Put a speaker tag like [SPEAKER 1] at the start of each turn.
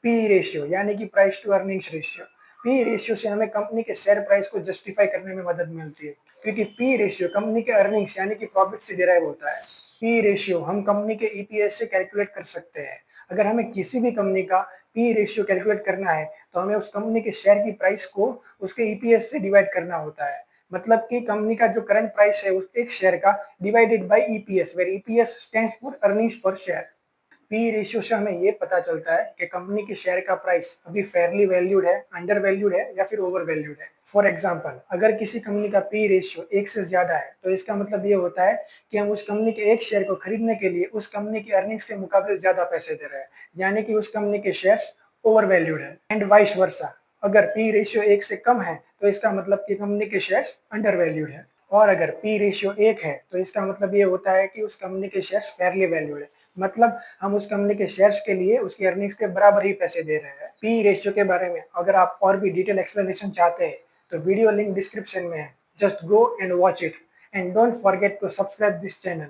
[SPEAKER 1] P ratio यानी कि price to earnings ratio. P ratio से हमें कंपनी के शेयर प्राइस को जस्टिफाई करने में मदद मिलती है, क्योंकि पी रेशियो कंपनी के अर्निंग्स यानी कि प्रॉफिट से डिराइव होता है। पी रेशियो हम कंपनी के ईपीएस से कैलकुलेट कर सकते हैं। अगर हमें किसी भी कंपनी का पी रेशियो कैलकुलेट करना है तो हमें उस कंपनी के शेयर की प्राइस को उसके ईपीएस से डिवाइड करना होता है। मतलब कि कंपनी का जो करंट प्राइस है उस एक शेयर का divided by EPS, where EPS stands for earnings per share. P ratio से हमें ये पता चलता है कि कंपनी के शेयर का प्राइस अभी फेयरली वैल्यूड है, अंडर वैल्यूड है या फिर ओवर वैल्यूड है। फॉर एग्जांपल, अगर किसी कंपनी का पी रेशियो 1 से ज्यादा है तो इसका मतलब ये होता है कि हम उस कंपनी के एक शेयर को खरीदने के लिए उस कंपनी की अर्निंग्स के मुकाबले ज्यादा पैसे दे रहे हैं, यानी कि उस कंपनी के शेयर्स ओवर वैल्यूड है। एंड वाइस वर्सा, अगर पी रेशियो 1 से कम है तो इसका मतलब कि कंपनी के शेयर्स अंडर वैल्यूड है, और अगर पी रेशियो 1 है तो इसका मतलब ये होता है कि उस कंपनी के शेयर्स फेयरली वैल्यूड है। मतलब हम उस कंपनी के शेयर्स के लिए उसकी अर्निंग्स के बराबर ही पैसे दे रहे हैं। पी रेशियो के बारे में अगर आप और भी डिटेल एक्सप्लेनेशन चाहते हैं तो वीडियो लिंक डिस्क्रिप्शन में है, just go and watch it, and don't forget to subscribe this channel.